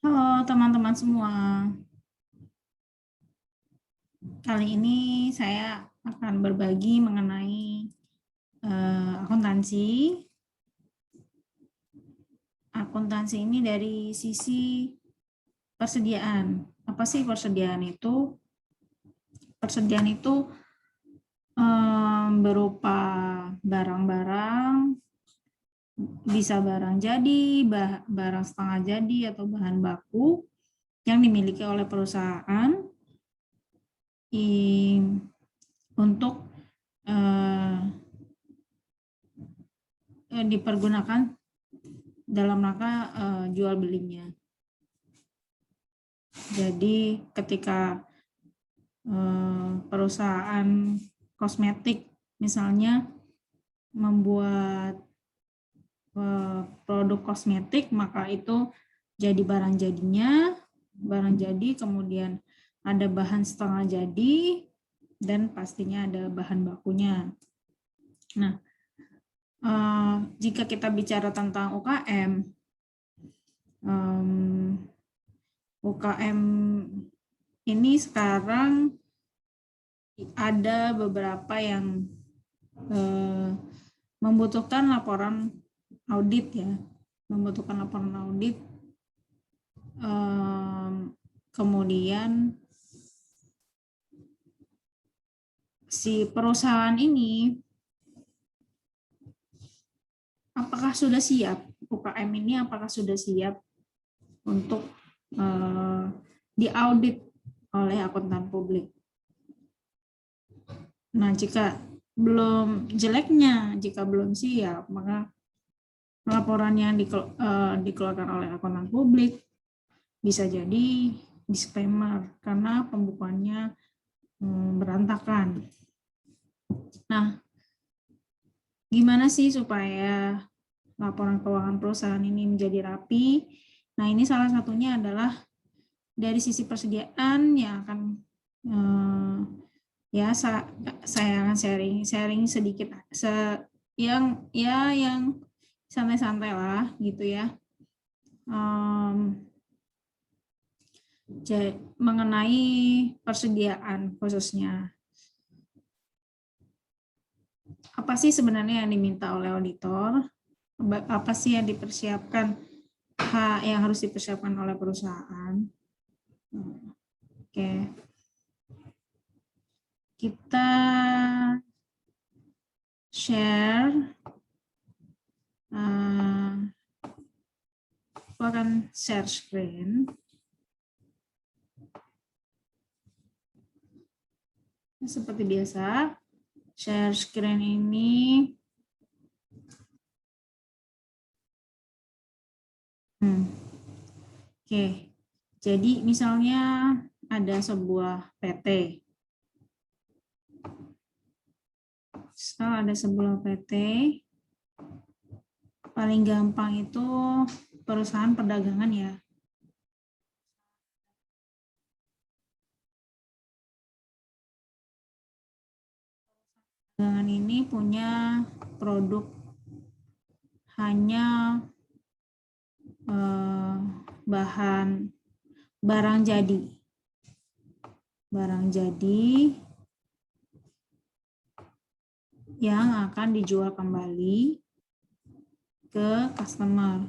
Halo teman-teman semua. Kali ini saya akan berbagi mengenai akuntansi. Akuntansi ini dari sisi persediaan. Apa sih persediaan itu? Persediaan itu berupa barang-barang, bisa barang jadi, barang setengah jadi, atau bahan baku yang dimiliki oleh perusahaan untuk dipergunakan dalam rangka jual belinya. Jadi ketika perusahaan kosmetik misalnya membuat produk kosmetik, maka itu jadi barang jadinya, barang jadi, kemudian ada bahan setengah jadi, dan pastinya ada bahan bakunya. Nah, jika kita bicara tentang UKM, UKM ini sekarang ada beberapa yang membutuhkan laporan audit ya, membutuhkan laporan audit. Kemudian si perusahaan ini apakah sudah siap, UKM ini apakah sudah siap untuk diaudit oleh akuntan publik. Nah, jika belum jeleknya, jika belum siap, maka laporan yang dikeluarkan oleh akuntan publik bisa jadi disclaimer karena pembukuannya berantakan. Nah, gimana sih supaya laporan keuangan perusahaan ini menjadi rapi? Nah, ini salah satunya adalah dari sisi persediaan yang akan ya saya akan sharing sedikit yang santai-santai lah gitu ya, mengenai persediaan khususnya. Apa sih sebenarnya yang diminta oleh auditor? Apa sih yang dipersiapkan, yang harus dipersiapkan oleh perusahaan? Oke. Kita share. Aku akan share screen. Seperti biasa, share screen ini Oke. Jadi misalnya ada sebuah PT. Kalau ada sebuah PT, paling gampang itu perusahaan perdagangan ya. Perdagangan ini punya produk hanya barang jadi. Barang jadi yang akan dijual kembali ke customer.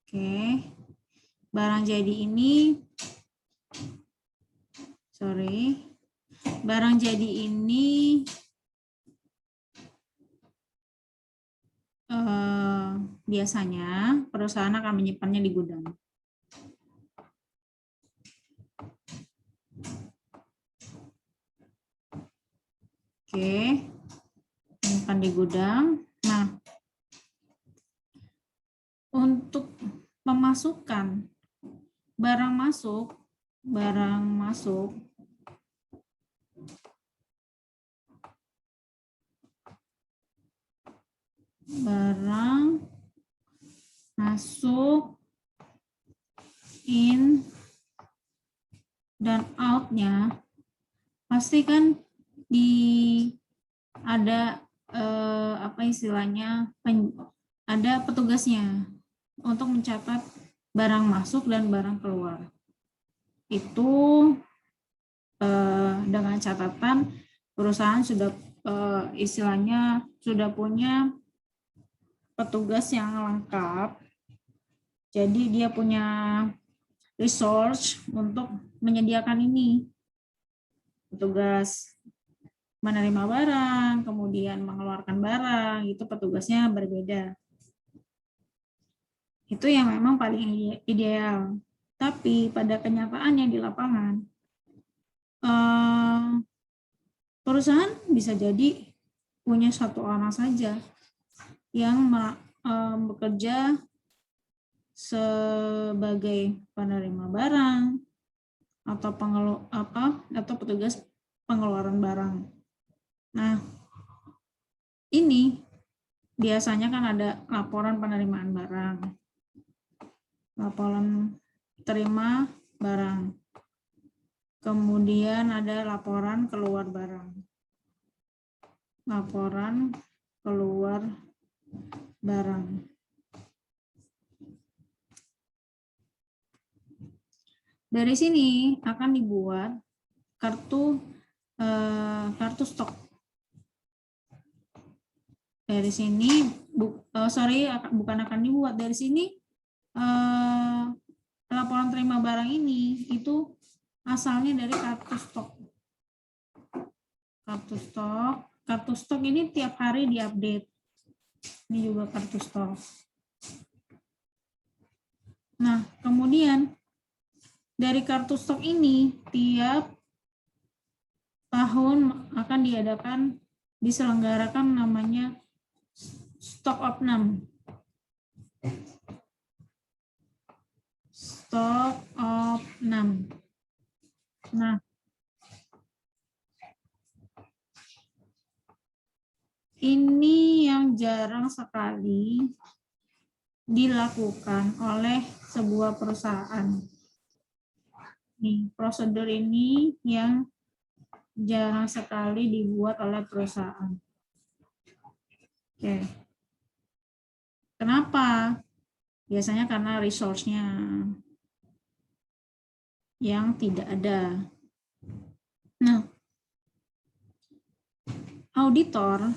Oke. Barang jadi ini barang jadi ini biasanya perusahaan akan menyimpannya di gudang. Oke, menyimpan di gudang. Nah, untuk memasukkan barang masuk barang masuk in dan out-nya pasti kan ada apa istilahnya ada petugasnya untuk mencatat barang masuk dan barang keluar. Itu dengan catatan perusahaan sudah istilahnya sudah punya petugas yang lengkap. Jadi dia punya resource untuk menyediakan ini. Petugas menerima barang, kemudian mengeluarkan barang, itu petugasnya berbeda. Itu yang memang paling ideal. Tapi pada kenyataannya di lapangan, perusahaan bisa jadi punya satu orang saja yang bekerja sebagai penerima barang atau petugas pengeluaran barang. Nah, ini biasanya kan ada laporan penerimaan barang, laporan terima barang, kemudian ada laporan keluar barang, laporan keluar barang. Dari sini akan dibuat kartu stok. Dari sini bukan akan dibuat, dari sini laporan terima barang ini itu asalnya dari kartu stok. Kartu stok ini tiap hari diupdate. Ini juga kartu stok. Nah, kemudian dari kartu stok ini tiap tahun akan diselenggarakan namanya stok opnam. Stok opnam. Nah, ini yang jarang sekali dilakukan oleh sebuah perusahaan. Nih, prosedur ini yang jarang sekali dibuat oleh perusahaan. Oke. Kenapa? Biasanya karena resource-nya yang tidak ada. Nah, auditor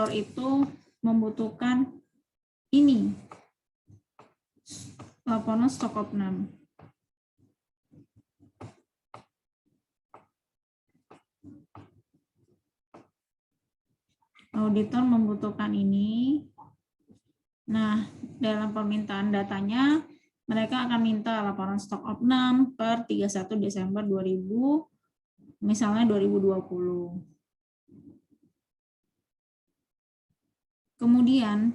itu membutuhkan ini, laporan stok opnam. Auditor membutuhkan ini. Nah, dalam permintaan datanya, mereka akan minta laporan stok opnam per 31 Desember 2000, misalnya 2020. Kemudian,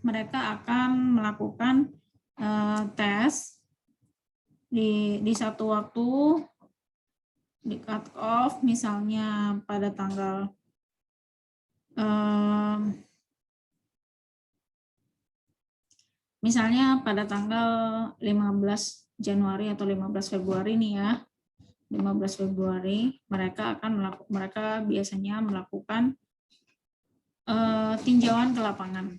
mereka akan melakukan tes di satu waktu, di cut off misalnya pada tanggal misalnya pada tanggal 15 Januari atau 15 Februari nih ya. 15 Februari mereka biasanya melakukan tinjauan ke lapangan.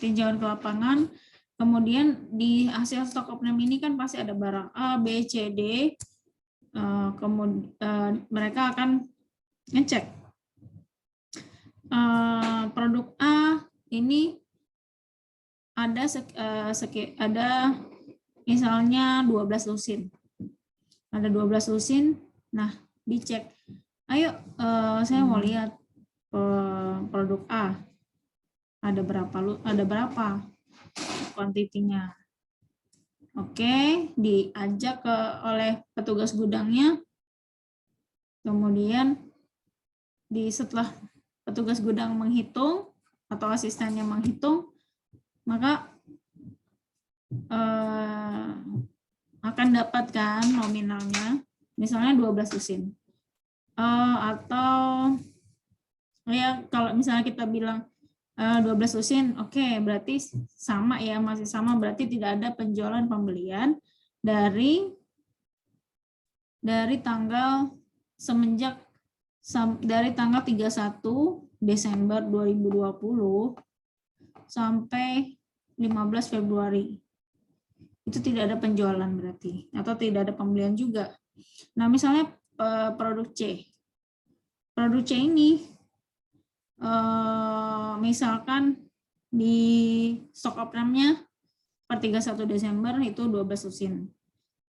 Tinjauan ke lapangan, kemudian di hasil stok opnam ini kan pasti ada barang A, B, C, D. Kemudian mereka akan ngecek produk A ini ada misalnya 12 lusin. Ada 12 lusin. Nah, dicek. Ayo, saya mau lihat produk A. Ada berapa kuantitinya. Oke, diajak oleh petugas gudangnya. Kemudian setelah petugas gudang menghitung atau asistennya menghitung, maka akan dapatkan nominalnya misalnya 12 lusin. Atau ya kalau misalnya kita bilang 12 lusin, oke, berarti sama ya, masih sama, berarti tidak ada penjualan pembelian dari tanggal semenjak dari tanggal 31 Desember 2020 sampai 15 Februari. Itu tidak ada penjualan berarti, atau tidak ada pembelian juga. Nah, misalnya produk C. Produk C ini misalkan di stok opnamnya per 31 Desember itu 12 lusin.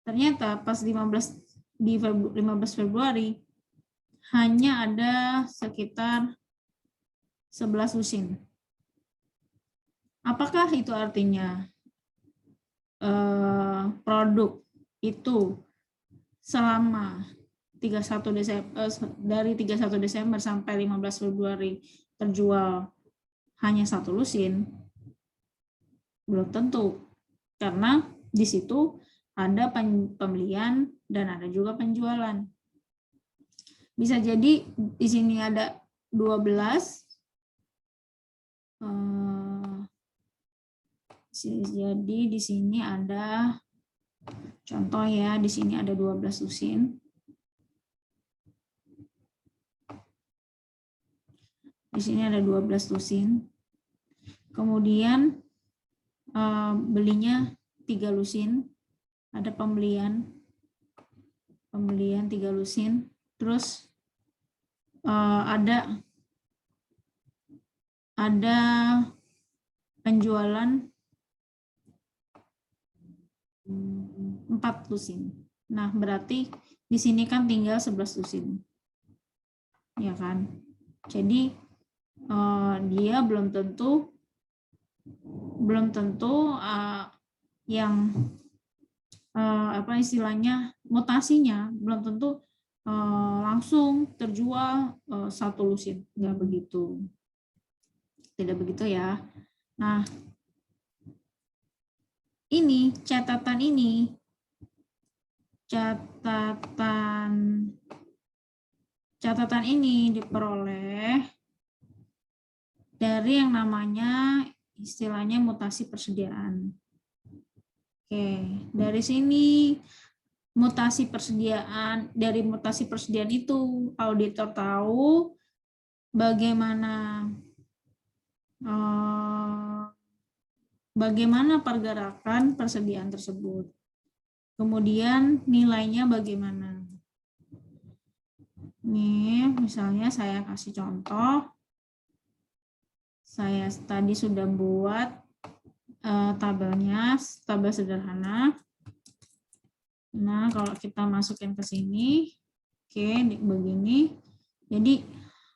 Ternyata pas 15 Februari hanya ada sekitar 11 lusin. Apakah itu artinya produk itu selama 31 Desember, dari 31 Desember sampai 15 Februari terjual hanya 1 lusin? Belum tentu, karena di situ ada pembelian dan ada juga penjualan. Bisa jadi di sini ada 12, jadi di sini ada contoh ya, di sini ada 12 lusin. Di sini ada 12 lusin. Kemudian belinya 3 lusin. Ada pembelian 3 lusin. Terus ada penjualan 4 lusin. Nah, berarti di sini kan tinggal 11 lusin. Ya kan? Jadi dia belum tentu yang apa istilahnya mutasinya belum tentu langsung terjual 1 lusin, nggak begitu, tidak begitu ya. Nah, ini catatan ini diperoleh dari yang namanya istilahnya mutasi persediaan. Oke, dari sini dari mutasi persediaan itu auditor tahu bagaimana pergerakan persediaan tersebut. Kemudian nilainya bagaimana. Nih, misalnya saya kasih contoh. Saya tadi sudah buat tabelnya, tabel sederhana. Nah, kalau kita masukin ke sini, oke, begini. Jadi,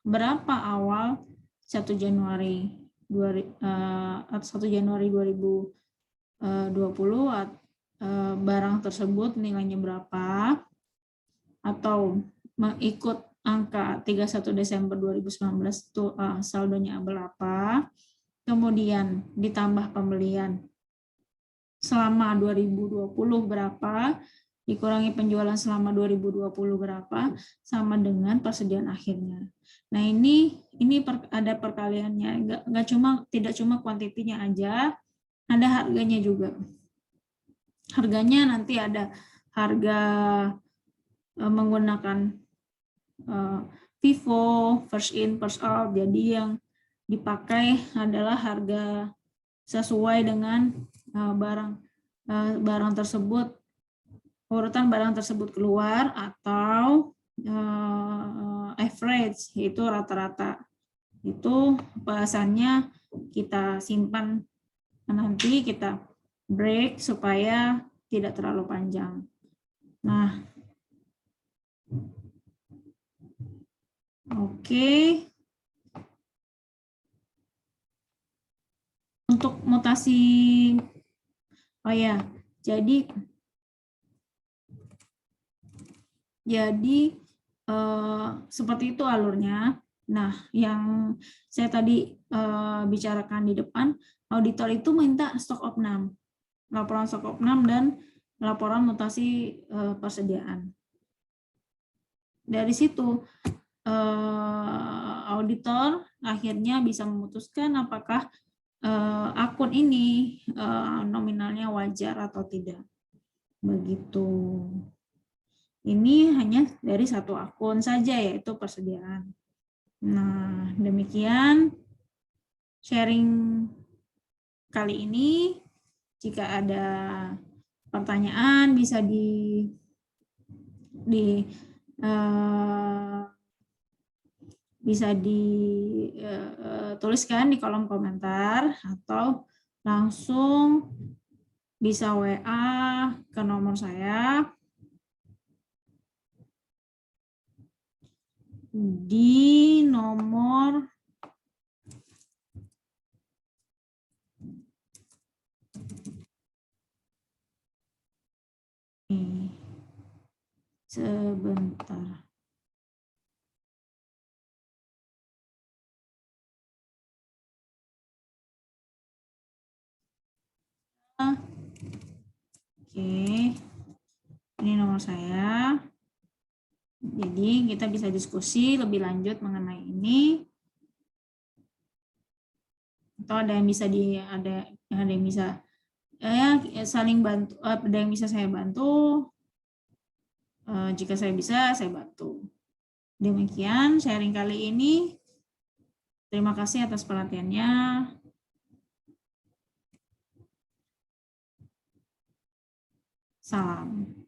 berapa awal 1 Januari 2020 barang tersebut nilainya berapa, atau mengikut angka 31 Desember 2019 itu saldonya berapa, kemudian ditambah pembelian selama 2020 berapa, dikurangi penjualan selama 2020 berapa, sama dengan persediaan akhirnya. Nah, ini ada perkaliannya, tidak cuma kuantitinya aja, ada harganya juga. Harganya nanti ada harga menggunakan FIFO, first in, first out, jadi yang dipakai adalah harga sesuai dengan barang tersebut, urutan barang tersebut keluar, atau average, yaitu rata-rata. Itu bahasannya kita simpan, nanti kita break supaya tidak terlalu panjang. Nah, oke. Untuk mutasi, oh ya, jadi seperti itu alurnya. Nah, yang saya tadi bicarakan di depan, auditor itu minta stok opnam, laporan stok opnam dan laporan mutasi persediaan. Dari situ auditor akhirnya bisa memutuskan apakah akun ini nominalnya wajar atau tidak. Begitu. Ini hanya dari satu akun saja, yaitu persediaan. Nah, demikian sharing kali ini. Jika ada pertanyaan bisa eh, bisa dituliskan di kolom komentar atau langsung bisa WA ke nomor saya di nomor ini. Sebentar. Oke, ini nomor saya. Jadi kita bisa diskusi lebih lanjut mengenai ini. Atau ada yang bisa ada yang bisa saling bantu, ada yang bisa saya bantu. Jika saya bisa, saya bantu. Demikian sharing kali ini. Terima kasih atas perhatiannya. Salam.